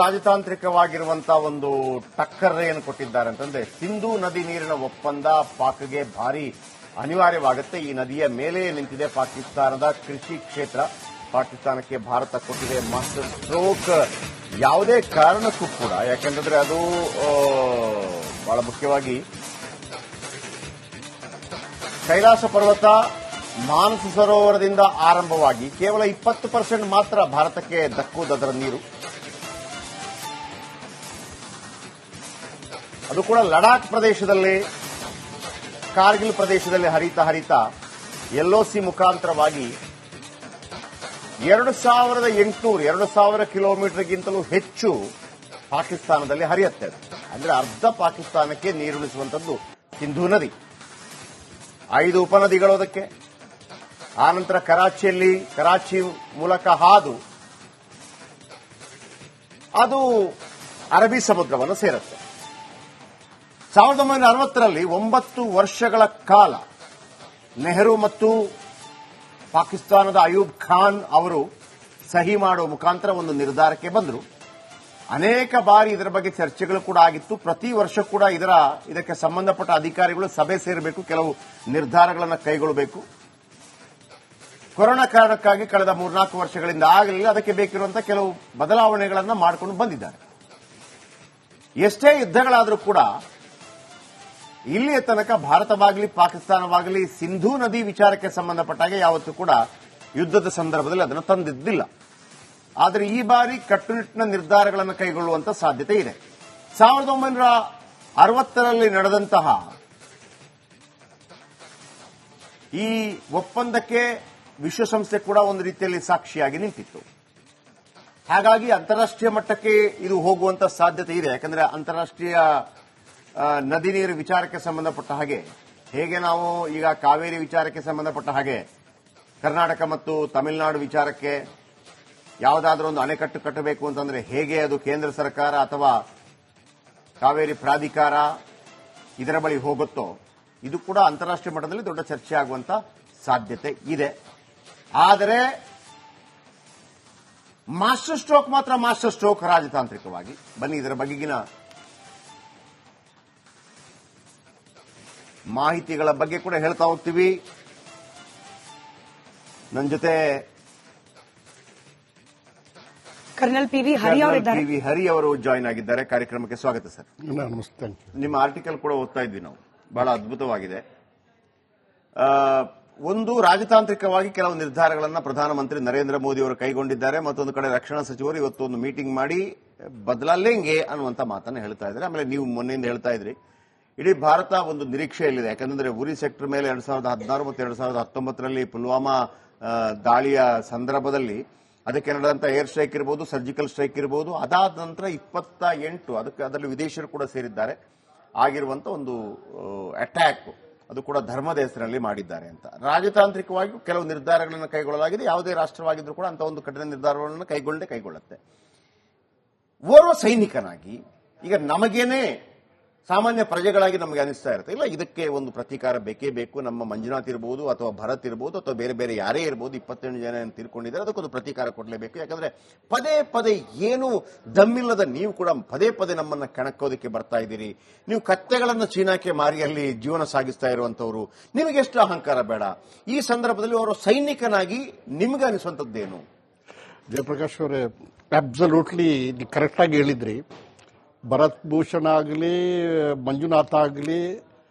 ರಾಜತಾಂತ್ರಿಕವಾಗಿರುವಂತಹ ಒಂದು ಟಕ್ಕರೆಯನ್ನು ಕೊಟ್ಟಿದ್ದಾರೆ ಅಂತಂದ್ರೆ ಸಿಂಧೂ ನದಿ ನೀರಿನ ಒಪ್ಪಂದ ಪಾಕ್ಗೆ ಭಾರಿ ಅನಿವಾರ್ಯವಾಗುತ್ತೆ. ಈ ನದಿಯ ಮೇಲೆ ನಿಂತಿದೆ ಪಾಕಿಸ್ತಾನದ ಕೃಷಿ ಕ್ಷೇತ್ರ. ಪಾಕಿಸ್ತಾನಕ್ಕೆ ಭಾರತ ಕೊಟ್ಟಿದೆ ಮಾಸ್ಟರ್ ಸ್ಟ್ರೋಕ್. ಯಾವುದೇ ಕಾರಣಕ್ಕೂ ಕೂಡ, ಯಾಕೆಂದ್ರೆ ಅದು ಬಹಳ ಮುಖ್ಯವಾಗಿ ಕೈಲಾಸ ಪರ್ವತ ಮಾನಸ ಸರೋವರದಿಂದ ಆರಂಭವಾಗಿ ಕೇವಲ 20% ಮಾತ್ರ ಭಾರತಕ್ಕೆ ದಕ್ಕುವುದು ಅದರ ನೀರು. ಅದು ಕೂಡ ಲಡಾಖ್ ಪ್ರದೇಶದಲ್ಲಿ, ಕಾರ್ಗಿಲ್ ಪ್ರದೇಶದಲ್ಲಿ ಹರಿತಾ ಎಲ್ಒಸಿ ಮುಖಾಂತರವಾಗಿ 2000 ಕಿಲೋಮೀಟರ್ಗಿಂತಲೂ ಹೆಚ್ಚು ಪಾಕಿಸ್ತಾನದಲ್ಲಿ ಹರಿಯುತ್ತೆ. ಅಂದ್ರೆ ಅರ್ಧ ಪಾಕಿಸ್ತಾನಕ್ಕೆ ನೀರುಣಿಸುವಂತದ್ದು ಸಿಂಧೂ ನದಿ. 5 ಉಪನದಿಗಳು ಅದಕ್ಕೆ. ಆನಂತರ ಕರಾಚಿ ಮೂಲಕ ಹಾದು ಅದು ಅರಬ್ಬಿ ಸಮುದ್ರವನ್ನು ಸೇರುತ್ತೆ. 1960ರಲ್ಲಿ 9 ವರ್ಷಗಳ ಕಾಲ ನೆಹರು ಮತ್ತು ಪಾಕಿಸ್ತಾನದ ಅಯೂಬ್ ಖಾನ್ ಅವರು ಸಹಿ ಮಾಡುವ ಮುಖಾಂತರ ಒಂದು ನಿರ್ಧಾರಕ್ಕೆ ಬಂದರು. ಅನೇಕ ಬಾರಿ ಇದರ ಬಗ್ಗೆ ಚರ್ಚೆಗಳು ಕೂಡ ಆಗಿತ್ತು. ಪ್ರತಿ ವರ್ಷ ಕೂಡ ಇದಕ್ಕೆ ಸಂಬಂಧಪಟ್ಟ ಅಧಿಕಾರಿಗಳು ಸಭೆ ಸೇರಬೇಕು, ಕೆಲವು ನಿರ್ಧಾರಗಳನ್ನು ಕೈಗೊಳ್ಳಬೇಕು. ಕೊರೋನಾ ಕಾರಣಕ್ಕಾಗಿ ಕಳೆದ 3-4 ವರ್ಷಗಳಿಂದ ಆಗಲಿಲ್ಲ. ಅದಕ್ಕೆ ಬೇಕಿರುವಂತಹ ಕೆಲವು ಬದಲಾವಣೆಗಳನ್ನು ಮಾಡಿಕೊಂಡು ಬಂದಿದ್ದಾರೆ. ಎಷ್ಟೇ ಯುದ್ಧಗಳಾದರೂ ಕೂಡ ಇಲ್ಲಿಯ ತನಕ ಭಾರತವಾಗಲಿ ಪಾಕಿಸ್ತಾನವಾಗಲಿ ಸಿಂಧೂ ನದಿ ವಿಚಾರಕ್ಕೆ ಸಂಬಂಧಪಟ್ಟಾಗೆ ಯಾವತ್ತೂ ಕೂಡ ಯುದ್ಧದ ಸಂದರ್ಭದಲ್ಲಿ ಅದನ್ನು ತಂದಿದ್ದಿಲ್ಲ. ಆದರೆ ಈ ಬಾರಿ ಕಟ್ಟುನಿಟ್ಟಿನ ನಿರ್ಧಾರಗಳನ್ನು ಕೈಗೊಳ್ಳುವಂತ ಸಾಧ್ಯತೆ ಇದೆ. 1960ರಲ್ಲಿ ನಡೆದಂತಹ ಈ ಒಪ್ಪಂದಕ್ಕೆ ವಿಶ್ವಸಂಸ್ಥೆ ಕೂಡ ಒಂದು ರೀತಿಯಲ್ಲಿ ಸಾಕ್ಷಿಯಾಗಿ ನಿಂತಿತ್ತು. ಹಾಗಾಗಿ ಅಂತಾರಾಷ್ಟ್ರೀಯ ಮಟ್ಟಕ್ಕೆ ಇದು ಹೋಗುವಂತ ಸಾಧ್ಯತೆ ಇದೆ. ಯಾಕಂದ್ರೆ ಅಂತಾರಾಷ್ಟ್ರೀಯ ನದಿ ನೀರು ವಿಚಾರಕ್ಕೆ ಸಂಬಂಧಪಟ್ಟ ಹಾಗೆ, ಹೇಗೆ ನಾವು ಈಗ ಕಾವೇರಿ ವಿಚಾರಕ್ಕೆ ಸಂಬಂಧಪಟ್ಟ ಹಾಗೆ ಕರ್ನಾಟಕ ಮತ್ತು ತಮಿಳುನಾಡು ವಿಚಾರಕ್ಕೆ ಯಾವುದಾದ್ರೂ ಒಂದು ಅಣೆಕಟ್ಟು ಕಟ್ಟಬೇಕು ಅಂತಂದ್ರೆ ಹೇಗೆ ಅದು ಕೇಂದ್ರ ಸರ್ಕಾರ ಅಥವಾ ಕಾವೇರಿ ಪ್ರಾಧಿಕಾರ ಇದರ ಬಳಿ ಹೋಗುತ್ತೋ, ಇದು ಕೂಡ ಅಂತಾರಾಷ್ಟ್ರೀಯ ಮಟ್ಟದಲ್ಲಿ ದೊಡ್ಡ ಚರ್ಚೆ ಆಗುವಂತ ಸಾಧ್ಯತೆ ಇದೆ. ಆದರೆ ಮಾಸ್ಟರ್ ಸ್ಟ್ರೋಕ್ ಮಾತ್ರ ಮಾಸ್ಟರ್ ಸ್ಟ್ರೋಕ್ ರಾಜತಾಂತ್ರಿಕವಾಗಿ. ಬನ್ನಿ ಇದರ ಬಗೆಗಿನ ಮಾಹಿತಿಗಳ ಬಗ್ಗೆ ಕೂಡ ಹೇಳ್ತಾ ಹೋಗ್ತೀವಿ. ನನ್ನ ಜೊತೆ ಕರ್ನಲ್ ಪಿ.ವಿ. ಹರಿ ಅವರು ಜಾಯಿನ್ ಆಗಿದ್ದಾರೆ. ಕಾರ್ಯಕ್ರಮಕ್ಕೆ ಸ್ವಾಗತ ಸರ್. ನಮಸ್ತೆ. ನಿಮ್ಮ ಆರ್ಟಿಕಲ್ ಕೂಡ ಓದ್ತಾ ಇದ್ವಿ ನಾವು, ಬಹಳ ಅದ್ಭುತವಾಗಿದೆ. ಒಂದು, ರಾಜತಾಂತ್ರಿಕವಾಗಿ ಕೆಲವು ನಿರ್ಧಾರಗಳನ್ನು ಪ್ರಧಾನಮಂತ್ರಿ ನರೇಂದ್ರ ಮೋದಿ ಅವರು ಕೈಗೊಂಡಿದ್ದಾರೆ. ಮತ್ತೊಂದು ಕಡೆ ರಕ್ಷಣಾ ಸಚಿವರು ಇವತ್ತು ಒಂದು ಮೀಟಿಂಗ್ ಮಾಡಿ ಬದಲಾಲೆಂಗೆ ಅನ್ನುವಂತ ಮಾತನ್ನು ಹೇಳ್ತಾ ಇದ್ದಾರೆ. ಆಮೇಲೆ ನೀವು ಮೊನ್ನೆಯಿಂದ ಹೇಳ್ತಾ ಇದ್ರಿ ಇಡೀ ಭಾರತ ಒಂದು ನಿರೀಕ್ಷೆಯಲ್ಲಿದೆ. ಯಾಕಂದ್ರೆ ಉರಿ ಸೆಕ್ಟರ್ ಮೇಲೆ 2016 ಮತ್ತು 2019ರಲ್ಲಿ ಪುಲ್ವಾಮಾ ದಾಳಿಯ ಸಂದರ್ಭದಲ್ಲಿ ಅದಕ್ಕೆ ನಡೆದಂತ ಏರ್ ಸ್ಟ್ರೈಕ್ ಇರಬಹುದು, ಸರ್ಜಿಕಲ್ ಸ್ಟ್ರೈಕ್ ಇರಬಹುದು. ಅದಾದ ನಂತರ 28 ಅದರಲ್ಲಿ ವಿದೇಶಿಯರು ಕೂಡ ಸೇರಿದ್ದಾರೆ ಆಗಿರುವಂತ ಒಂದು ಅಟ್ಯಾಕ್, ಅದು ಕೂಡ ಧರ್ಮದ ಹೆಸರಿನಲ್ಲಿ ಮಾಡಿದ್ದಾರೆ ಅಂತ. ರಾಜತಾಂತ್ರಿಕವಾಗಿ ಕೆಲವು ನಿರ್ಧಾರಗಳನ್ನು ಕೈಗೊಳ್ಳಲಾಗಿದೆ. ಯಾವುದೇ ರಾಷ್ಟ್ರವಾಗಿದ್ರೂ ಕೂಡ ಅಂತ ಒಂದು ಕಠಿಣ ನಿರ್ಧಾರಗಳನ್ನು ಕೈಗೊಳ್ಳುತ್ತೆ. ಓರ್ವ ಸೈನಿಕನಾಗಿ ಈಗ ನಮಗೇನೆ ಸಾಮಾನ್ಯ ಪ್ರಜೆಗಳಾಗಿ ನಮಗೆ ಅನಿಸ್ತಾ ಇರುತ್ತೆ, ಇಲ್ಲ ಇದಕ್ಕೆ ಒಂದು ಪ್ರತೀಕಾರ ಬೇಕೇ ಬೇಕು. ನಮ್ಮ ಮಂಜುನಾಥ್ ಇರಬಹುದು ಅಥವಾ ಭರತ್ ಇರಬಹುದು ಅಥವಾ ಬೇರೆ ಯಾರೇ ಇರಬಹುದು, 28 ಜನ ತೀರ್ಕೊಂಡಿದ್ದಾರೆ, ಅದಕ್ಕೊಂದು ಪ್ರತೀಕಾರ ಕೊಡಲೇಬೇಕು. ಯಾಕಂದ್ರೆ ಪದೇ ಏನು ದಮ್ಮಿಲ್ಲದ ನೀವು ಕೂಡ ಪದೇ ನಮ್ಮನ್ನ ಕೆಣಕೋದಕ್ಕೆ ಬರ್ತಾ ಇದ್ದೀರಿ. ನೀವು ಕತ್ತೆಗಳನ್ನು ಚೀನಾಕ್ಕೆ ಮಾರಿ ಅಲ್ಲಿ ಜೀವನ ಸಾಗಿಸ್ತಾ ಇರುವಂತವರು, ನಿಮಗೆ ಎಷ್ಟು ಅಹಂಕಾರ ಬೇಡ? ಈ ಸಂದರ್ಭದಲ್ಲಿ ಅವರು ಸೈನಿಕನಾಗಿ ನಿಮ್ಗೆ ಅನಿಸುವಂತದ್ದೇನು? ಜಯಪ್ರಕಾಶ್ ಅವರೇ, ಅಬ್ಸಲ್ಯೂಟ್ಲಿ ಕರೆಕ್ಟ್ ಆಗಿ ಹೇಳಿದ್ರಿ. ಭರತ್ ಭೂಷಣ್ ಆಗಲಿ, ಮಂಜುನಾಥ್ ಆಗಲಿ,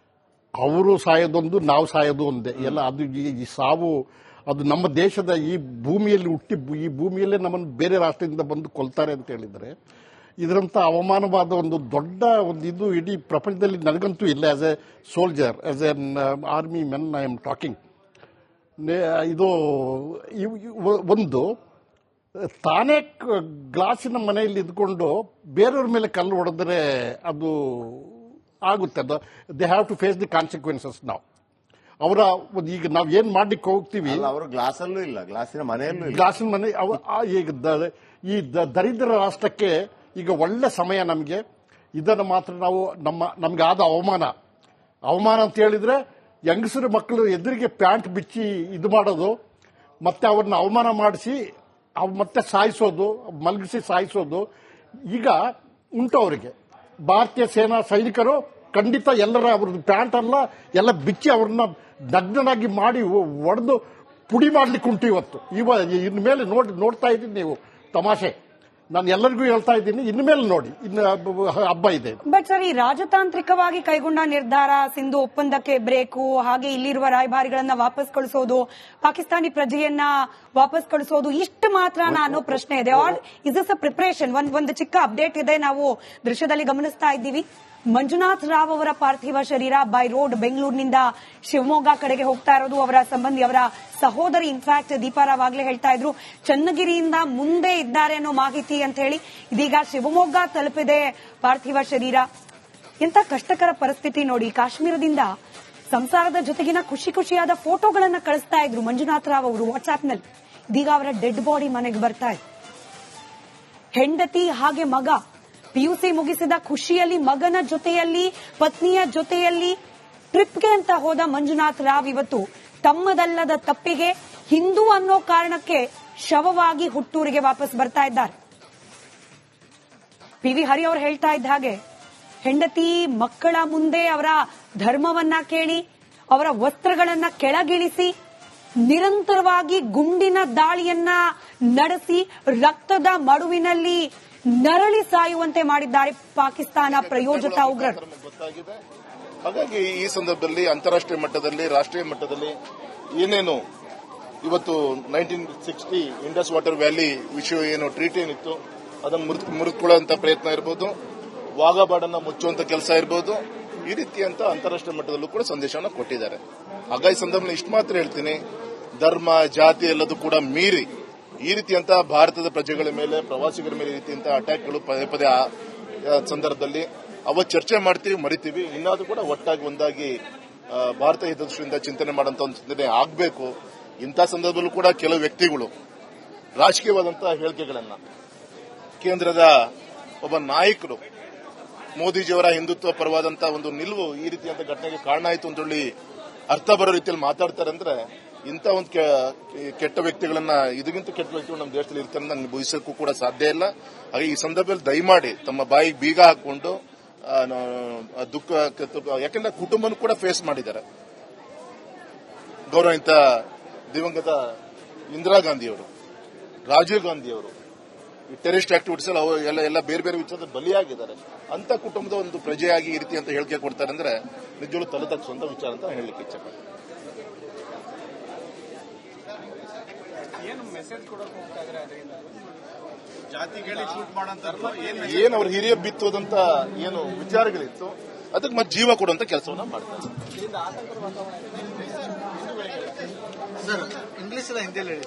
ಅವರು ಸಾಯೋದೊಂದು, ನಾವು ಸಾಯೋದು ಒಂದೇ. ಎಲ್ಲ ಅದು ಈ ಸಾವು ಅದು ನಮ್ಮ ದೇಶದ ಈ ಭೂಮಿಯಲ್ಲಿ ಹುಟ್ಟಿ ಈ ಭೂಮಿಯಲ್ಲೇ ನಮ್ಮನ್ನು ಬೇರೆ ರಾಷ್ಟ್ರದಿಂದ ಬಂದು ಕೊಲ್ತಾರೆ ಅಂತ ಹೇಳಿದರೆ ಇದರಂತ ಅವಮಾನವಾದ ಒಂದು ದೊಡ್ಡ ಒಂದು ಇದು ಇಡೀ ಪ್ರಪಂಚದಲ್ಲಿ ನನಗಂತೂ ಇಲ್ಲ. As A soldier, as N army men I am talking. ಇದು ಒಂದು ತಾನೇ ಗ್ಲಾಸಿನ ಮನೆಯಲ್ಲಿ ಇದ್ಕೊಂಡು ಬೇರೆಯವ್ರ ಮೇಲೆ ಕಲ್ಲು ಹೊಡೆದ್ರೆ ಅದು ಆಗುತ್ತೆ. ಅದು they have to face the consequences. ನಾವು ಅವರ ಈಗ ನಾವು ಏನ್ ಮಾಡ್ಲಿಕ್ಕೆ ಹೋಗ್ತೀವಿ, ಅವರು ಗ್ಲಾಸಲ್ಲೂ ಇಲ್ಲ, ಗ್ಲಾಸಿನ ಮನೆಯಲ್ಲೂ ಇಲ್ಲ. ಗ್ಲಾಸಿನ ಮನೆ ಈಗ ಈ ದರಿದ್ರ ರಾಷ್ಟ್ರಕ್ಕೆ ಈಗ ಒಳ್ಳೆ ಸಮಯ. ನಮಗೆ ಇದನ್ನು ಮಾತ್ರ ನಾವು ನಮ್ಗೆ ಆದ ಅವಮಾನ ಅಂತ ಹೇಳಿದ್ರೆ, ಹೆಂಗಸರು ಮಕ್ಕಳು ಎದುರಿಗೆ ಪ್ಯಾಂಟ್ ಬಿಚ್ಚಿ ಇದು ಮಾಡೋದು, ಮತ್ತೆ ಅವ್ರನ್ನ ಅವಮಾನ ಮಾಡಿಸಿ ಮತ್ತೆ ಸಾಯಿಸೋದು, ಮಲಗಿಸಿ ಸಾಯಿಸೋದು, ಈಗ ಉಂಟು ಅವರಿಗೆ. ಭಾರತೀಯ ಸೇನಾ ಸೈನಿಕರು ಖಂಡಿತ ಎಲ್ಲರ ಅವ್ರದ್ದು ಪ್ಯಾಂಟ್ ಎಲ್ಲ ಬಿಚ್ಚಿ ಅವ್ರನ್ನ ನಗ್ನನಾಗಿ ಮಾಡಿ ಒಡೆದು ಪುಡಿ ಮಾಡ್ಲಿಕ್ಕೆ ಉಂಟು ಇವತ್ತು. ಇನ್ಮೇಲೆ ನೋಡ್ತಾ ಇದ್ದೀನಿ ನೀವು ತಮಾಷೆ. ನಾನು ಎಲ್ಲರಿಗೂ ಹೇಳ್ತಾ ಇದ್ದೀನಿ, ಇನ್ಮೇಲೆ ನೋಡಿ, ಇನ್ನು ಹಬ್ಬ ಇದೆ. ಬಟ್ ಸರ್, ಈ ರಾಜತಾಂತ್ರಿಕವಾಗಿ ಕೈಗೊಂಡ ನಿರ್ಧಾರ, ಸಿಂಧು ಒಪ್ಪಂದಕ್ಕೆ ಬ್ರೇಕು, ಹಾಗೆ ಇಲ್ಲಿರುವ ರಾಯಭಾರಿಗಳನ್ನ ವಾಪಸ್ ಕಳಿಸೋದು, ಪಾಕಿಸ್ತಾನಿ ಪ್ರಜೆಯನ್ನ ವಾಪಸ್ ಕಳಿಸೋದು, ಇಷ್ಟು ಮಾತ್ರ ಅನ್ನೋ ಪ್ರಶ್ನೆ ಇದೆ. Or is this a preparation? ಒಂದು ಚಿಕ್ಕ ಅಪ್ಡೇಟ್ ಇದೆ, ನಾವು ದೃಶ್ಯದಲ್ಲಿ ಗಮನಿಸ್ತಾ ಇದ್ದೀವಿ. ಮಂಜುನಾಥ್ ರಾವ್ ಅವರ ಪಾರ್ಥಿವ ಶರೀರ ಬೈ ರೋಡ್ ಬೆಂಗಳೂರಿನಿಂದ ಶಿವಮೊಗ್ಗ ಕಡೆಗೆ ಹೋಗ್ತಾ ಇರೋದು. ಅವರ ಸಂಬಂಧಿ, ಅವರ ಸಹೋದರಿ, ಇನ್ಫ್ಯಾಕ್ಟ್ ದೀಪಾರಾವ್ ಆಗ್ಲೇ ಹೇಳ್ತಾ ಇದ್ರು, ಚನ್ನಗಿರಿಯಿಂದ ಮುಂದೆ ಇದ್ದಾರೆ ಅನ್ನೋ ಮಾಹಿತಿ ಅಂತ ಹೇಳಿ. ಇದೀಗ ಶಿವಮೊಗ್ಗ ತಲುಪಿದೆ ಪಾರ್ಥಿವ ಶರೀರ. ಎಂತ ಕಷ್ಟಕರ ಪರಿಸ್ಥಿತಿ ನೋಡಿ. ಕಾಶ್ಮೀರದಿಂದ ಸಂಸಾರದ ಜೊತೆಗಿನ ಖುಷಿಯಾದ ಫೋಟೋಗಳನ್ನ ಕಳಿಸ್ತಾ ಇದ್ರು ಮಂಜುನಾಥ್ ರಾವ್ ಅವರು ವಾಟ್ಸ್ಆಪ್ನಲ್ಲಿ. ಇದೀಗ ಅವರ ಡೆಡ್ ಬಾಡಿ ಮನೆಗೆ ಬರ್ತಾ ಇದೆ. ಹೆಂಡತಿ ಹಾಗೆ ಮಗ PUC ಮುಗಿಸಿದ ಖುಷಿಯಲ್ಲಿ ಮಗನ ಜೊತೆಯಲ್ಲಿ, ಪತ್ನಿಯ ಜೊತೆಯಲ್ಲಿ ಟ್ರಿಪ್ಗೆ ಅಂತ ಹೋದ ಮಂಜುನಾಥ್ ರಾವ್ ಇವತ್ತು ತಮ್ಮದಲ್ಲದ ತಪ್ಪಿಗೆ ಹಿಂದೂ ಅನ್ನೋ ಕಾರಣಕ್ಕೆ ಶವವಾಗಿ ಹುಟ್ಟೂರಿಗೆ ವಾಪಸ್ ಬರ್ತಾ ಇದ್ದಾರೆ. PV ಹರಿ ಅವರು ಹೇಳ್ತಾ ಇದ್ದ ಹಾಗೆ, ಹೆಂಡತಿ ಮಕ್ಕಳ ಮುಂದೆ ಅವರ ಧರ್ಮವನ್ನ ಕೇಳಿ, ಅವರ ವಸ್ತ್ರಗಳನ್ನ ಕೆಳಗಿಳಿಸಿ, ನಿರಂತರವಾಗಿ ಗುಂಡಿನ ದಾಳಿಯನ್ನ ನಡೆಸಿ, ರಕ್ತದ ಮಡುವಿನಲ್ಲಿ ನರಳಿ ಸಾಯುವಂತೆ ಮಾಡಿದ್ದಾರೆ ಪಾಕಿಸ್ತಾನ ಪ್ರಾಯೋಜಿತ ಉಗ್ರರು. ಹಾಗಾಗಿ ಈ ಸಂದರ್ಭದಲ್ಲಿ ಅಂತಾರಾಷ್ಟ್ರೀಯ ಮಟ್ಟದಲ್ಲಿ, ರಾಷ್ಟ್ರೀಯ ಮಟ್ಟದಲ್ಲಿ ಏನೇನು ಇವತ್ತು 1960 ಇಂಡಸ್ ವಾಟರ್ ವ್ಯಾಲಿ ವಿಷಯ ಏನು ಟ್ರೀಟಿ ಏನಿತ್ತು ಅದನ್ನು ಮುರಿದುಕೊಳ್ಳುವಂತ ಪ್ರಯತ್ನ ಇರಬಹುದು, ವಾಘಾಬಾರ್ಡರ್ನ ಮುಚ್ಚುವಂತ ಕೆಲಸ ಇರಬಹುದು, ಈ ರೀತಿಯಂತ ಅಂತಾರಾಷ್ಟ್ರೀಯ ಮಟ್ಟದಲ್ಲೂ ಕೂಡ ಸಂದೇಶವನ್ನು ಕೊಟ್ಟಿದ್ದಾರೆ. ಹಾಗಾಗಿ ಸಂದರ್ಭದಲ್ಲಿ ಇಷ್ಟು ಮಾತ್ರ ಹೇಳ್ತೀನಿ, ಧರ್ಮ ಜಾತಿ ಎಲ್ಲದೂ ಕೂಡ ಮೀರಿ ಈ ರೀತಿಯಂತ ಭಾರತದ ಪ್ರಜೆಗಳ ಮೇಲೆ, ಪ್ರವಾಸಿಗರ ಮೇಲೆ ಈ ರೀತಿಯಂತ ಅಟ್ಯಾಕ್ಗಳು ಪದೇ ಪದೇ ಸಂದರ್ಭದಲ್ಲಿ ಅವತ್ತು ಚರ್ಚೆ ಮಾಡ್ತೀವಿ, ಮರಿತೀವಿ. ಇನ್ನಾದ್ರೂ ಕೂಡ ಒಟ್ಟಾಗಿ ಒಂದಾಗಿ ಭಾರತ ಹಿತದೃಷ್ಟಿಯಿಂದ ಚಿಂತನೆ ಮಾಡುವಂತ ಒಂದು ಚಿಂತನೆ ಆಗಬೇಕು. ಇಂಥ ಸಂದರ್ಭದಲ್ಲೂ ಕೂಡ ಕೆಲವು ವ್ಯಕ್ತಿಗಳು ರಾಜಕೀಯವಾದಂತಹ ಹೇಳಿಕೆಗಳನ್ನ, ಕೇಂದ್ರದ ಒಬ್ಬ ನಾಯಕರು ಮೋದಿಜಿಯವರ ಹಿಂದುತ್ವ ಪರವಾದಂತಹ ಒಂದು ನಿಲುವು ಈ ರೀತಿಯಂತ ಘಟನೆಗೆ ಕಾರಣ ಆಯಿತು ಅಂತ ಹೇಳಿ ಅರ್ಥ ಬರೋ ರೀತಿಯಲ್ಲಿ ಮಾತಾಡ್ತಾರೆ ಅಂದ್ರೆ, ಇಂಥ ಒಂದು ಕೆಟ್ಟ ವ್ಯಕ್ತಿಗಳನ್ನ, ಇದಕ್ಕಿಂತ ಕೆಟ್ಟ ವ್ಯಕ್ತಿಗಳು ನಮ್ಮ ದೇಶದಲ್ಲಿ ಇರ್ತಾರೆ ನಂಗೆ ಊಹಿಸಕ್ಕೂ ಕೂಡ ಸಾಧ್ಯ ಇಲ್ಲ. ಹಾಗೆ ಈ ಸಂದರ್ಭದಲ್ಲಿ ದಯಮಾಡಿ ತಮ್ಮ ಬಾಯಿಗೆ ಬೀಗ ಹಾಕೊಂಡು ದುಃಖ, ಯಾಕೆಂದ್ರೆ ಕುಟುಂಬನೂ ಕೂಡ ಫೇಸ್ ಮಾಡಿದ್ದಾರೆ. ಗೌರವಿತ ದಿವಂಗತ ಇಂದಿರಾ ಗಾಂಧಿಯವರು, ರಾಜೀವ್ ಗಾಂಧಿಯವರು ಈ ಟೆರರಿಸ್ಟ್ ಆಕ್ಟಿವಿಟೀಸ್ ಎಲ್ಲ ಬೇರೆ ಬೇರೆ ವಿಚಾರದಲ್ಲಿ ಬಲಿಯಾಗಿದ್ದಾರೆ. ಅಂತ ಕುಟುಂಬದ ಒಂದು ಪ್ರಜೆಯಾಗಿ ಈ ರೀತಿ ಅಂತ ಹೇಳಿಕೆ ಕೊಡ್ತಾರೆ ಅಂದ್ರೆ ನಿಜವಾಗ್ಲೂ ತಲೆ ತಗ್ಗಿಸುವಂತ ವಿಚಾರ ಅಂತ ಹೇಳಲಿಕ್ಕೆ ಇಚ್ಛೆ ಪಡ್ತೀನಿ. ಏನು ಅವ್ರ ಹಿರಿಯ ಬಿತ್ತೋದಂತ ಏನು ವಿಚಾರಗಳಿತ್ತು ಅದಕ್ಕೆ ಮತ್ತೆ ಜೀವ ಕೊಡುವಂತ ಕೆಲಸವನ್ನ ಮಾಡ್ತಾರೆ. ಇಂಗ್ಲಿಷ್ ಹಿಂದಿಯಲ್ಲಿ